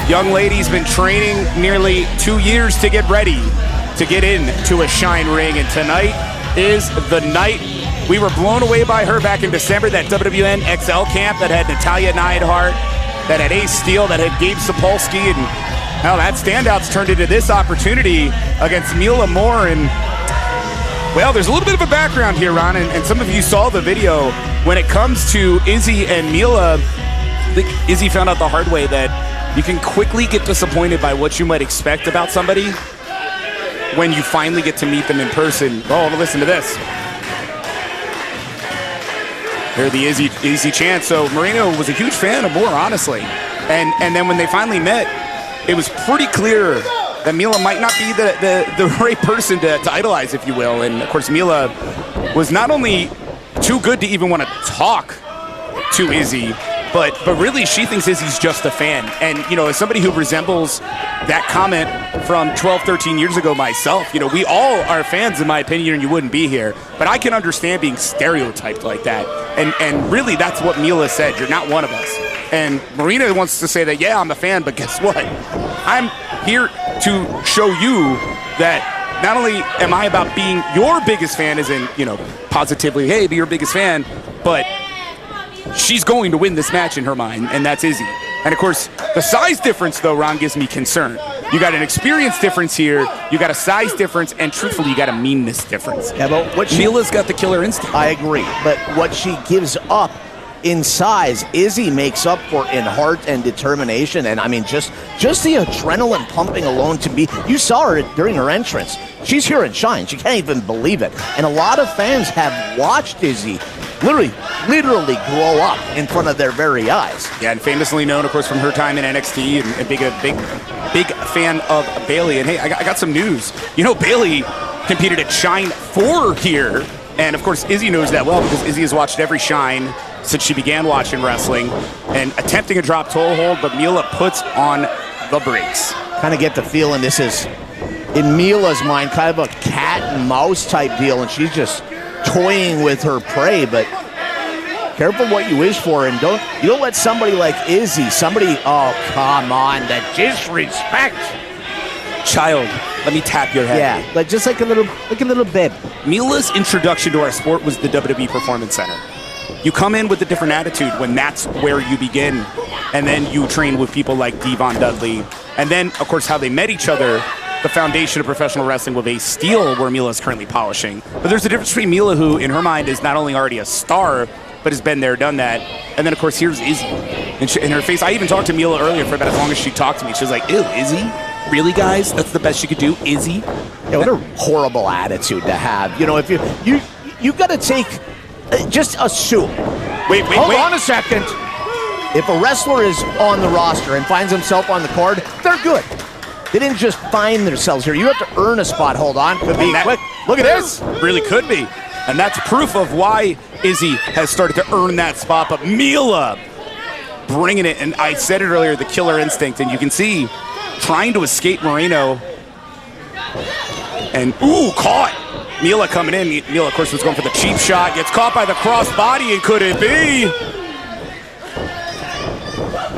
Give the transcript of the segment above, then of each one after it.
young lady's been training nearly 2 years to get ready to get into a Shine ring, and tonight is the night. We were blown away by her back in December, that WWN XL camp that had Natalia Neidhart, that had Ace Steele, that had Gabe Sapolsky, and now that standouts turned into this opportunity against Mila Moore. And well, there's a little bit of a background here, Ron, and some of you saw the video. When it comes to Izzy and Mila, I think Izzy found out the hard way that you can quickly get disappointed by what you might expect about somebody when you finally get to meet them in person. Oh, listen to this. Hear the Izzy chant. So Moreno was a huge fan of Moore, honestly. And then when they finally met, it was pretty clear that Mila might not be the right person to idolize, if you will. And, of course, Mila was not only too good to even want to talk to Izzy, but really she thinks Izzy's just a fan. And, you know, as somebody who resembles that comment from 12, 13 years ago myself, you know, we all are fans, in my opinion, and you wouldn't be here. But I can understand being stereotyped like that. And really that's what Mila said. You're not one of us. And Marina wants to say that, yeah, I'm a fan, but guess what? I'm here to show you that not only am I about being your biggest fan, as in, you know, positively, hey, be your biggest fan, but she's going to win this match in her mind, and that's Izzy. And, of course, the size difference, though, Ron, gives me concern. You got an experience difference here, you got a size difference, and truthfully, you got a meanness difference. Yeah, but what Mila's got the killer instinct. I agree, but what she gives up in size, Izzy makes up for in heart and determination. And I mean, just the adrenaline pumping alone to be, you saw her during her entrance. She's here in Shine. She can't even believe it. And a lot of fans have watched Izzy literally grow up in front of their very eyes. Yeah, and famously known, of course, from her time in NXT, and a big fan of Bayley. And hey, I got some news. You know, Bayley competed at Shine 4 here. And of course, Izzy knows that well because Izzy has watched every Shine since she began watching wrestling and attempting a drop toe hold, but Mila puts on the brakes. Kind of get the feeling this is, in Mila's mind, kind of a cat and mouse type deal, and she's just toying with her prey. But careful what you wish for, and you don't let somebody like Izzy, oh, come on, the disrespect. Child, let me tap your head. Yeah, but just like a little bit. Mila's introduction to our sport was the WWE Performance Center. You come in with a different attitude when that's where you begin, and then you train with people like Devon Dudley, and then, of course, how they met each other, the foundation of professional wrestling with Ace Steele, where Mila is currently polishing. But there's a difference between Mila, who, in her mind, is not only already a star, but has been there, done that, and then, of course, here's Izzy. And in her face, I even talked to Mila earlier for about as long as she talked to me. She was like, ew, Izzy? Really, guys? That's the best she could do? Izzy? Yeah, what a horrible attitude to have. You know, if you got to take... Just assume. Wait. Hold on a second. If a wrestler is on the roster and finds himself on the card, they're good. They didn't just find themselves here. You have to earn a spot. Hold on. Could be quick. Look at this. Really could be. And that's proof of why Izzy has started to earn that spot. But Mila bringing it. And I said it earlier, the killer instinct. And you can see trying to escape Moreno. And, ooh, caught. Mila coming in. Mila, of course, was going for the cheap shot. Gets caught by the crossbody, and could it be?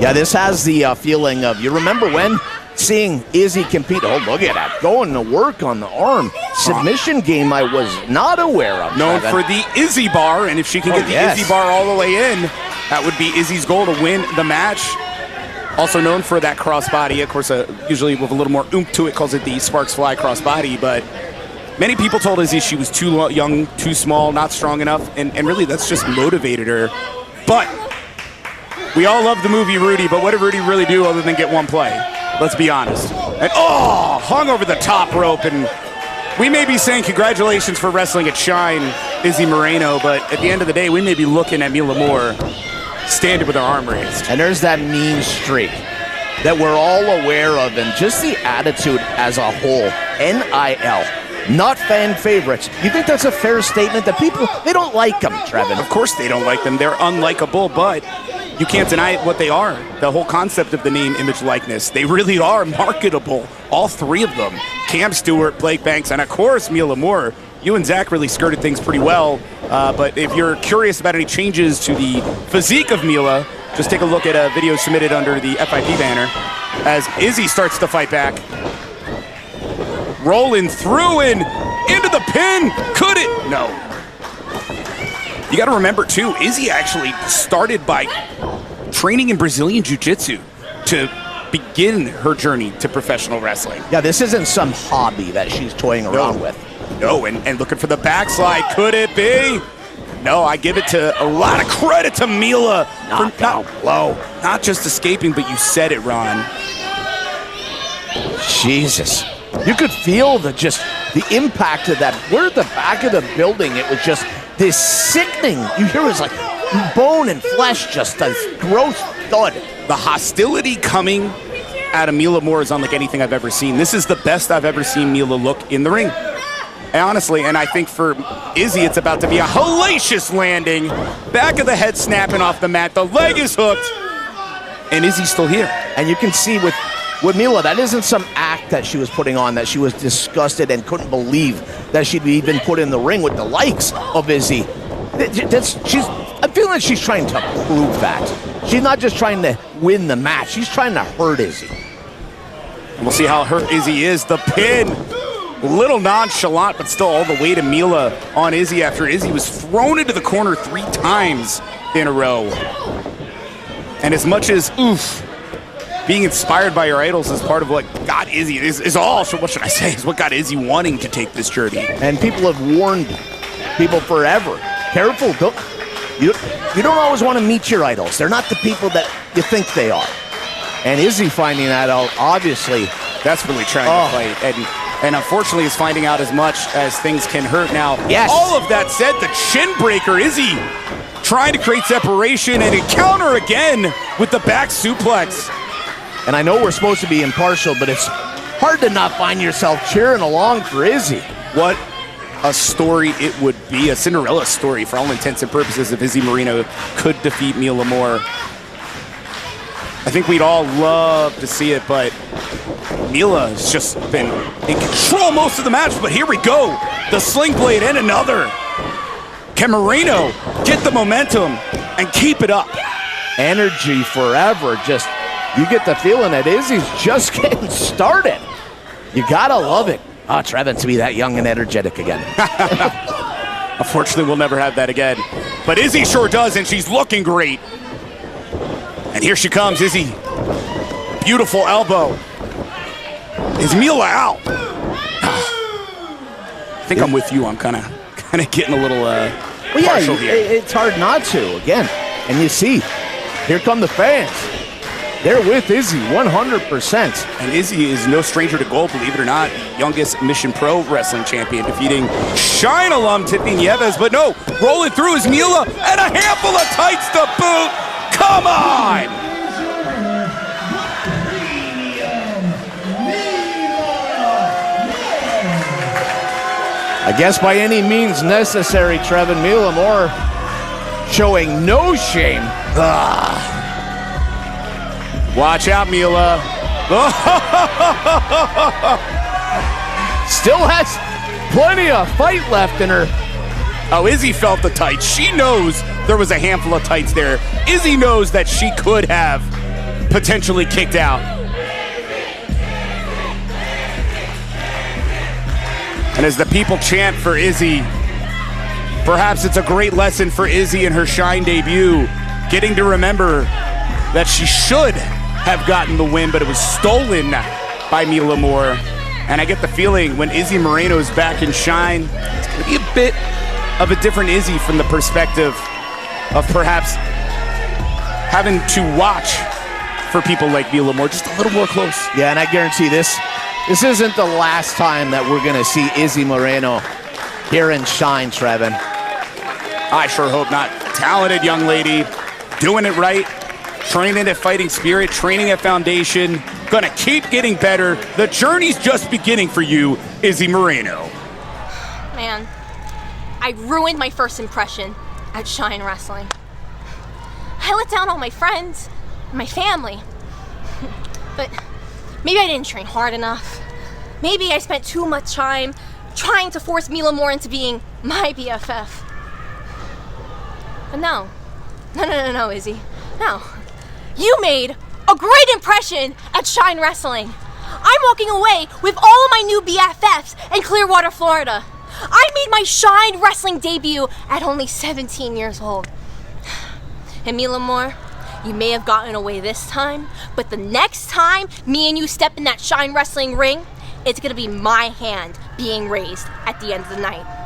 Yeah, this has the feeling of, you remember when seeing Izzy compete? Oh, look at that. Going to work on the arm. Submission game I was not aware of. Known for the Izzy bar, and if she can get the Izzy bar all the way in, that would be Izzy's goal to win the match. Also known for that crossbody. Of course, usually with a little more oomph to it, calls it the Sparks Fly crossbody, but many people told Izzy she was too young, too small, not strong enough, and really that's just motivated her. But we all love the movie Rudy, but what did Rudy really do other than get one play? Let's be honest. And hung over the top rope, and we may be saying congratulations for wrestling at Shine, Izzy Moreno, but at the end of the day, we may be looking at Mila Moore standing with her arm raised. And there's that mean streak that we're all aware of, and just the attitude as a whole. NIL. Not fan favorites. You think that's a fair statement that people, they don't like them, Trevin? Of course they don't like them. They're unlikable, but you can't deny what they are. The whole concept of the name, image, likeness. They really are marketable. All three of them. Cam Stewart, Blake Banks, and of course Mila Moore. You and Zach really skirted things pretty well. But if you're curious about any changes to the physique of Mila, just take a look at a video submitted under the FIP banner. as Izzy starts to fight back. Rolling through and into the pin. Could it? No. You got to remember, too, Izzy actually started by training in Brazilian Jiu-Jitsu to begin her journey to professional wrestling. Yeah, this isn't some hobby that she's toying around with. No, and looking for the backslide. Could it be? No, I give it to a lot of credit to Mila for not just escaping, but you said it, Ron. Jesus. You could feel the impact of that. We're at the back of the building. It was just this sickening. You hear it was like bone and flesh, just a gross thud. The hostility coming out of Mila Moore is unlike anything I've ever seen. This is the best I've ever seen Mila look in the ring. And honestly, and I think for Izzy, it's about to be a hellacious landing. Back of the head snapping off the mat. The leg is hooked. And Izzy's still here. And you can see with Mila, that isn't some act that she was putting on, that she was disgusted and couldn't believe that she'd be even put in the ring with the likes of Izzy. I'm feeling like she's trying to prove that. She's not just trying to win the match. She's trying to hurt Izzy. And we'll see how hurt Izzy is. The pin. A little nonchalant, but still all the way to Mila on Izzy after Izzy was thrown into the corner 3 times in a row. And as much as, being inspired by your idols is part of what got Izzy, is all, so what should I say, is what got Izzy wanting to take this journey. And people have warned people forever. Careful, you don't always want to meet your idols. They're not the people that you think they are. And Izzy finding that out, obviously. Desperately trying to fight. And unfortunately is finding out as much as things can hurt now. Yes. All of that said, the chin breaker, Izzy trying to create separation and encounter again with the back suplex. And I know we're supposed to be impartial, but it's hard to not find yourself cheering along for Izzy. What a story it would be, a Cinderella story for all intents and purposes if Izzy Moreno could defeat Mila Moore. I think we'd all love to see it, but Mila has just been in control most of the match, but here we go. The sling blade and another. Can Moreno get the momentum and keep it up? Energy forever. You get the feeling that Izzy's just getting started. You gotta love it. Trevin to be that young and energetic again. Unfortunately, we'll never have that again. But Izzy sure does, and she's looking great. And here she comes, Izzy. Beautiful elbow. Is Mila out? I think I'm with you. I'm kind of getting a little partial here. It's hard not to, again. And you see, here come the fans. They're with Izzy 100%. And Izzy is no stranger to gold, believe it or not. Youngest Mission Pro Wrestling champion, defeating Shine alum Tiffany Nieves. But no, rolling through is Mila, and a handful of tights to boot. Come on! I guess by any means necessary, Trevin, Mila Moore showing no shame. Watch out, Mila. Still has plenty of fight left in her. Oh, Izzy felt the tights. She knows there was a handful of tights there. Izzy knows that she could have potentially kicked out. And as the people chant for Izzy, perhaps it's a great lesson for Izzy in her Shine debut, getting to remember that she should have gotten the win, but it was stolen by Mila Moore. And I get the feeling when Izzy Moreno's back in Shine, it's going to be a bit of a different Izzy from the perspective of perhaps having to watch for people like Mila Moore just a little more close. Yeah, and I guarantee this isn't the last time that we're going to see Izzy Moreno here in Shine, Trevin. I sure hope not. Talented young lady, doing it right, training at Fighting Spirit, training at Foundation, gonna keep getting better. The journey's just beginning for you, Izzy Moreno. Man, I ruined my first impression at Shine Wrestling. I let down all my friends, my family. But maybe I didn't train hard enough. Maybe I spent too much time trying to force Mila Moore into being my BFF. But no, Izzy. No. You made a great impression at Shine Wrestling. I'm walking away with all of my new BFFs in Clearwater, Florida. I made my Shine Wrestling debut at only 17 years old. And Mila Moore, you may have gotten away this time, but the next time me and you step in that Shine Wrestling ring, it's gonna be my hand being raised at the end of the night.